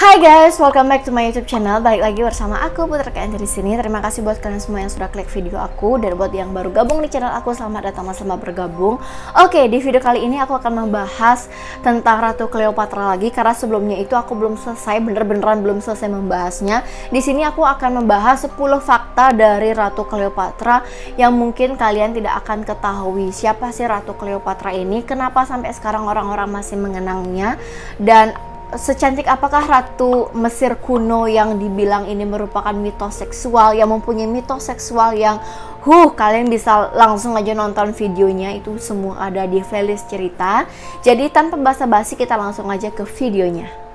Hai guys, welcome back to my YouTube channel. Balik lagi bersama aku Putri Kayaan di sini. Terima kasih buat kalian semua yang sudah klik video aku, dan buat yang baru gabung di channel aku, selamat datang, selamat bergabung. Oke, di video kali ini aku akan membahas tentang Ratu Cleopatra lagi, karena sebelumnya itu aku belum selesai, beneran belum selesai membahasnya. Di sini aku akan membahas 10 fakta dari Ratu Cleopatra yang mungkin kalian tidak akan ketahui. Siapa sih Ratu Cleopatra ini? Kenapa sampai sekarang orang-orang masih mengenangnya? Dan secantik apakah Ratu Mesir kuno yang dibilang ini merupakan mitos seksual, yang mempunyai mitos seksual yang kalian bisa langsung aja nonton videonya, itu semua ada di playlist cerita. Jadi tanpa basa-basi kita langsung aja ke videonya.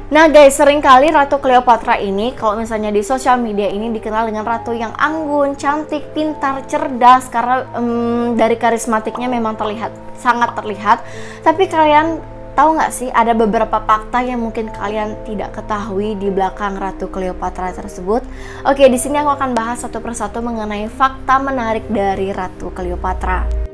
Nah guys, seringkali Ratu Cleopatra ini kalau misalnya di sosial media ini dikenal dengan ratu yang anggun, cantik, pintar, cerdas, karena dari karismatiknya memang sangat terlihat. Tapi kalian tahu nggak sih, ada beberapa fakta yang mungkin kalian tidak ketahui di belakang Ratu Cleopatra tersebut. Oke, di sini aku akan bahas satu persatu mengenai fakta menarik dari Ratu Cleopatra.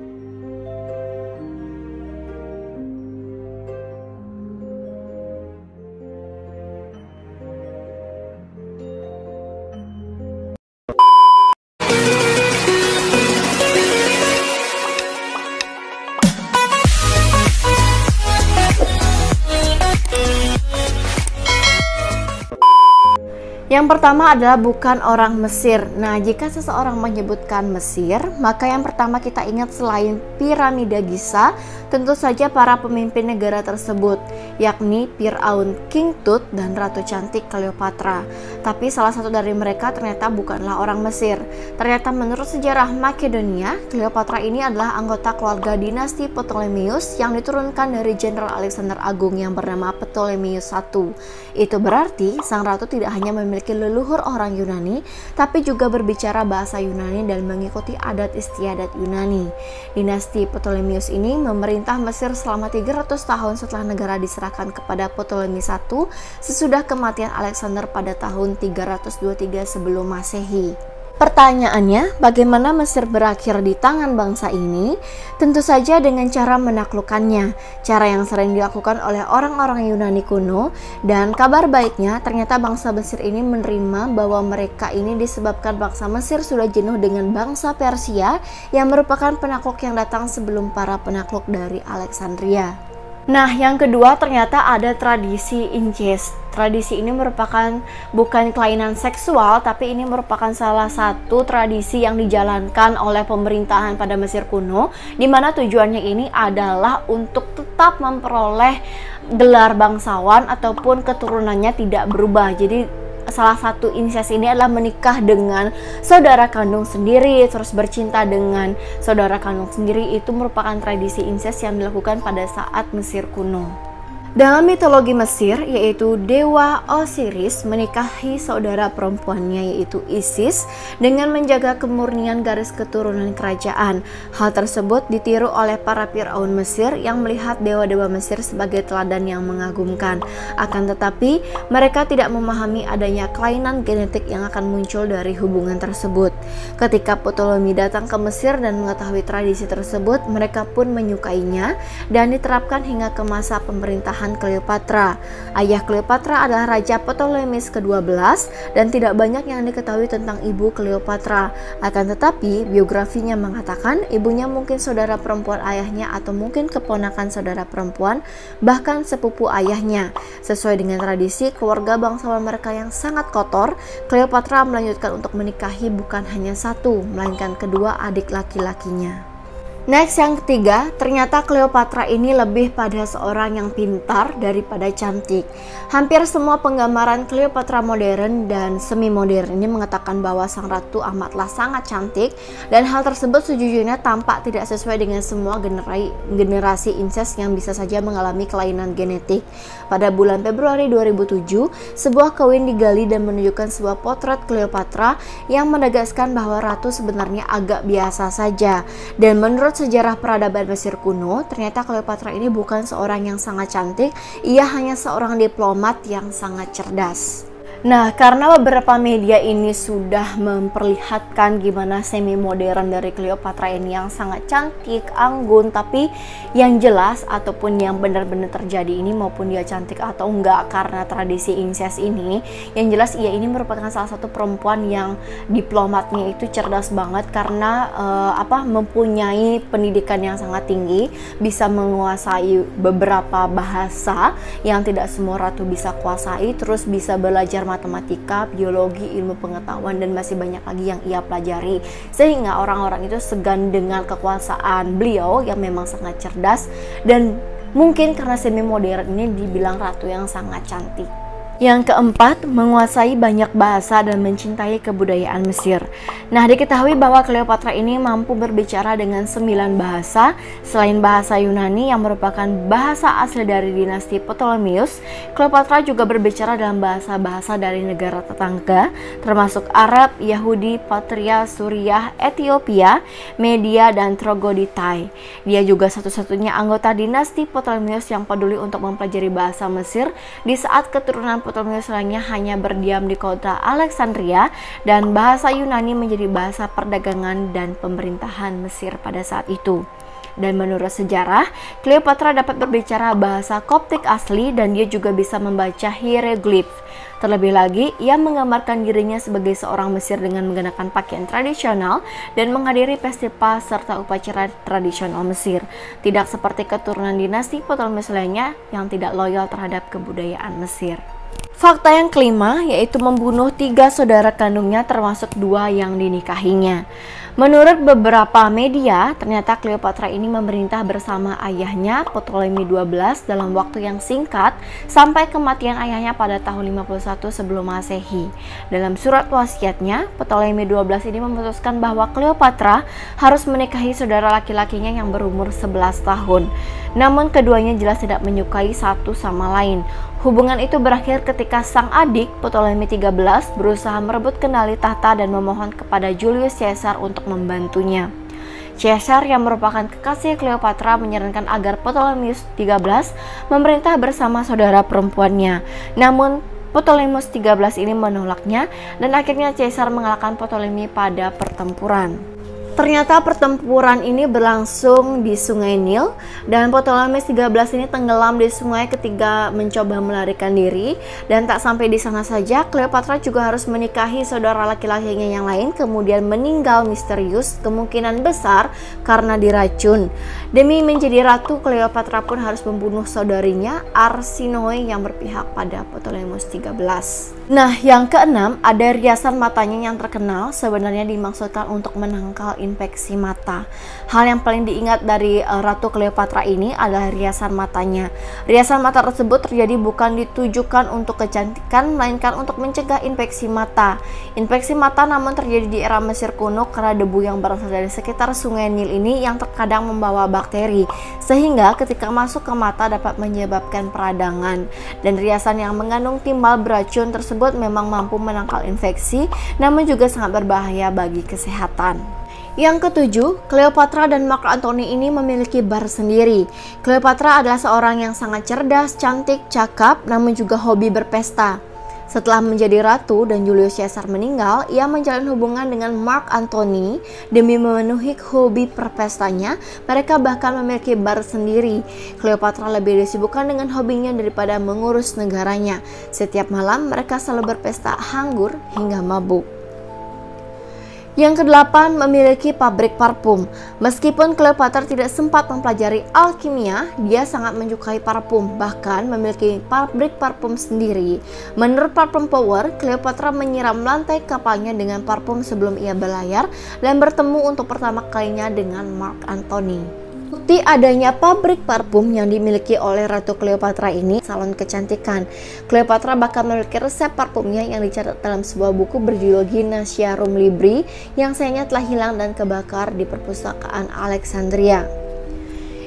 Yang pertama adalah bukan orang Mesir. Nah, jika seseorang menyebutkan Mesir, maka yang pertama kita ingat selain piramida Giza, tentu saja para pemimpin negara tersebut, yakni Firaun King Tut dan Ratu cantik Cleopatra. Tapi salah satu dari mereka ternyata bukanlah orang Mesir. Ternyata menurut sejarah Makedonia, Cleopatra ini adalah anggota keluarga dinasti Ptolemeus yang diturunkan dari Jenderal Alexander Agung yang bernama Ptolemeus I. Itu berarti sang ratu tidak hanya memiliki leluhur orang Yunani, tapi juga berbicara bahasa Yunani dan mengikuti adat istiadat Yunani. Dinasti Ptolemeus ini memerintah Mesir selama 300 tahun setelah negara diserahkan kepada Ptolemeus I sesudah kematian Alexander pada tahun 323 sebelum Masehi. Pertanyaannya, bagaimana Mesir berakhir di tangan bangsa ini? Tentu saja dengan cara menaklukkannya, cara yang sering dilakukan oleh orang-orang Yunani kuno. Dan kabar baiknya, ternyata bangsa Mesir ini menerima bahwa mereka ini disebabkan bangsa Mesir sudah jenuh dengan bangsa Persia yang merupakan penakluk yang datang sebelum para penakluk dari Alexandria. Nah, yang kedua ternyata ada tradisi incest. Tradisi ini merupakan bukan kelainan seksual, tapi ini merupakan salah satu tradisi yang dijalankan oleh pemerintahan pada Mesir kuno, di mana tujuannya ini adalah untuk tetap memperoleh gelar bangsawan ataupun keturunannya tidak berubah. Jadi salah satu incest ini adalah menikah dengan saudara kandung sendiri, terus bercinta dengan saudara kandung sendiri. Itu merupakan tradisi incest yang dilakukan pada saat Mesir kuno. Dalam mitologi Mesir, yaitu dewa Osiris menikahi saudara perempuannya yaitu Isis dengan menjaga kemurnian garis keturunan kerajaan. Hal tersebut ditiru oleh para Firaun Mesir yang melihat dewa-dewa Mesir sebagai teladan yang mengagumkan. Akan tetapi, mereka tidak memahami adanya kelainan genetik yang akan muncul dari hubungan tersebut. Ketika Ptolemy datang ke Mesir dan mengetahui tradisi tersebut, mereka pun menyukainya dan diterapkan hingga ke masa pemerintahan Cleopatra. Ayah Cleopatra adalah Raja Ptolemeus ke-12 dan tidak banyak yang diketahui tentang ibu Cleopatra. Akan tetapi, biografinya mengatakan ibunya mungkin saudara perempuan ayahnya atau mungkin keponakan saudara perempuan, bahkan sepupu ayahnya. Sesuai dengan tradisi keluarga bangsawan mereka yang sangat kotor, Cleopatra melanjutkan untuk menikahi bukan hanya satu, melainkan kedua adik laki-lakinya. Next, yang ketiga, ternyata Cleopatra ini lebih pada seorang yang pintar daripada cantik. Hampir semua penggambaran Cleopatra modern dan semi modern ini mengatakan bahwa sang ratu amatlah sangat cantik, dan hal tersebut sejujurnya tampak tidak sesuai dengan semua generasi incest yang bisa saja mengalami kelainan genetik. Pada bulan Februari 2007, sebuah kawin digali dan menunjukkan sebuah potret Cleopatra yang menegaskan bahwa ratu sebenarnya agak biasa saja. Dan menurut sejarah peradaban Mesir kuno, ternyata Cleopatra ini bukan seorang yang sangat cantik, ia hanya seorang diplomat yang sangat cerdas. Nah, karena beberapa media ini sudah memperlihatkan gimana semi modern dari Cleopatra ini yang sangat cantik, anggun, tapi yang jelas ataupun yang benar-benar terjadi ini, maupun dia cantik atau enggak karena tradisi incest ini, yang jelas ia ini merupakan salah satu perempuan yang diplomatnya itu cerdas banget karena mempunyai pendidikan yang sangat tinggi, bisa menguasai beberapa bahasa yang tidak semua ratu bisa kuasai, terus bisa belajar matematika, biologi, ilmu pengetahuan, dan masih banyak lagi yang ia pelajari, sehingga orang-orang itu segan dengan kekuasaan beliau yang memang sangat cerdas, dan mungkin karena semi modern ini dibilang ratu yang sangat cantik. Yang keempat, menguasai banyak bahasa dan mencintai kebudayaan Mesir. Nah, diketahui bahwa Cleopatra ini mampu berbicara dengan 9 bahasa. Selain bahasa Yunani yang merupakan bahasa asli dari dinasti Ptolemeus, Cleopatra juga berbicara dalam bahasa-bahasa dari negara tetangga, termasuk Arab, Yahudi, Patria, Suriah, Ethiopia, Media, dan Trogoditai. Dia juga satu-satunya anggota dinasti Ptolemeus yang peduli untuk mempelajari bahasa Mesir di saat keturunan Ptolemeus lainnya hanya berdiam di kota Alexandria, dan bahasa Yunani menjadi bahasa perdagangan dan pemerintahan Mesir pada saat itu. Dan menurut sejarah, Cleopatra dapat berbicara bahasa Koptik asli dan dia juga bisa membaca hieroglif. Terlebih lagi, ia menggambarkan dirinya sebagai seorang Mesir dengan mengenakan pakaian tradisional dan menghadiri festival serta upacara tradisional Mesir. Tidak seperti keturunan dinasti Ptolemeus lainnya yang tidak loyal terhadap kebudayaan Mesir. Fakta yang kelima yaitu membunuh 3 saudara kandungnya termasuk 2 yang dinikahinya. Menurut beberapa media, ternyata Cleopatra ini memerintah bersama ayahnya Ptolemy XII dalam waktu yang singkat sampai kematian ayahnya pada tahun 51 sebelum Masehi. Dalam surat wasiatnya, Ptolemy XII ini memutuskan bahwa Cleopatra harus menikahi saudara laki-lakinya yang berumur 11 tahun. Namun keduanya jelas tidak menyukai satu sama lain. Hubungan itu berakhir ketika sang adik Ptolemy XIII berusaha merebut kendali tahta dan memohon kepada Julius Caesar untuk membantunya. Caesar yang merupakan kekasih Cleopatra menyarankan agar Ptolemeus XIII memerintah bersama saudara perempuannya. Namun Ptolemeus XIII ini menolaknya dan akhirnya Caesar mengalahkan Ptolemy pada pertempuran. Ternyata pertempuran ini berlangsung di Sungai Nil dan Ptolemeus XIII ini tenggelam di sungai ketika mencoba melarikan diri. Dan tak sampai di sana saja, Cleopatra juga harus menikahi saudara laki-lakinya yang lain, kemudian meninggal misterius, kemungkinan besar karena diracun. Demi menjadi ratu, Cleopatra pun harus membunuh saudarinya Arsinoe yang berpihak pada Ptolemeus XIII. Nah, yang keenam, ada riasan matanya yang terkenal, sebenarnya dimaksudkan untuk menangkal infeksi mata. Hal yang paling diingat dari Ratu Cleopatra ini adalah riasan matanya. Riasan mata tersebut terjadi bukan ditujukan untuk kecantikan, melainkan untuk mencegah infeksi mata. Infeksi mata namun terjadi di era Mesir kuno karena debu yang berasal dari sekitar Sungai Nil ini yang terkadang membawa bakteri, sehingga ketika masuk ke mata dapat menyebabkan peradangan. Dan riasan yang mengandung timbal beracun tersebut memang mampu menangkal infeksi, namun juga sangat berbahaya bagi kesehatan. Yang ketujuh, Cleopatra dan Mark Antony ini memiliki bar sendiri. Cleopatra adalah seorang yang sangat cerdas, cantik, cakap, namun juga hobi berpesta. Setelah menjadi ratu dan Julius Caesar meninggal, ia menjalin hubungan dengan Mark Antony. Demi memenuhi hobi berpestanya, mereka bahkan memiliki bar sendiri. Cleopatra lebih disibukkan dengan hobinya daripada mengurus negaranya. Setiap malam mereka selalu berpesta anggur hingga mabuk. Yang kedelapan, memiliki pabrik parfum. Meskipun Cleopatra tidak sempat mempelajari alkimia, dia sangat menyukai parfum, bahkan memiliki pabrik parfum sendiri. Menurut Parfum Power, Cleopatra menyiram lantai kapalnya dengan parfum sebelum ia berlayar dan bertemu untuk pertama kalinya dengan Mark Antony. Bukti adanya pabrik parfum yang dimiliki oleh Ratu Cleopatra ini salon kecantikan. Cleopatra bahkan memiliki resep parfumnya yang dicatat dalam sebuah buku berjudul Gymnasiarum Libri yang sayangnya telah hilang dan kebakar di perpustakaan Alexandria.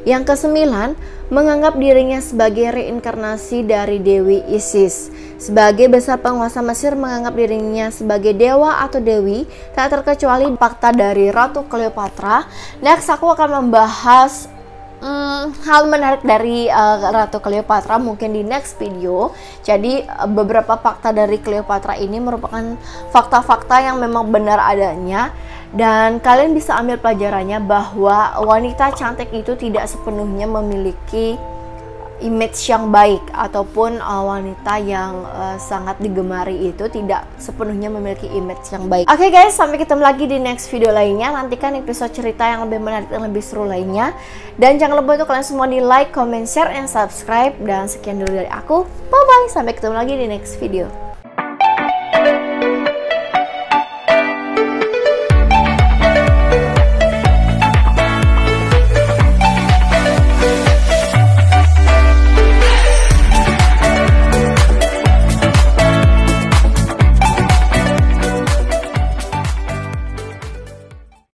Yang kesembilan, menganggap dirinya sebagai reinkarnasi dari Dewi Isis. Sebagai besar penguasa Mesir menganggap dirinya sebagai dewa atau dewi, tak terkecuali fakta dari Ratu Cleopatra. Next, aku akan membahas hal menarik dari Ratu Cleopatra mungkin di next video. Jadi beberapa fakta dari Cleopatra ini merupakan fakta-fakta yang memang benar adanya, dan kalian bisa ambil pelajarannya bahwa wanita cantik itu tidak sepenuhnya memiliki image yang baik, ataupun wanita yang sangat digemari itu tidak sepenuhnya memiliki image yang baik. Oke guys, sampai ketemu lagi di next video lainnya. Nantikan episode cerita yang lebih menarik dan lebih seru lainnya. Dan jangan lupa untuk kalian semua di like, comment, share, and subscribe. Dan sekian dulu dari aku. Bye bye, sampai ketemu lagi di next video.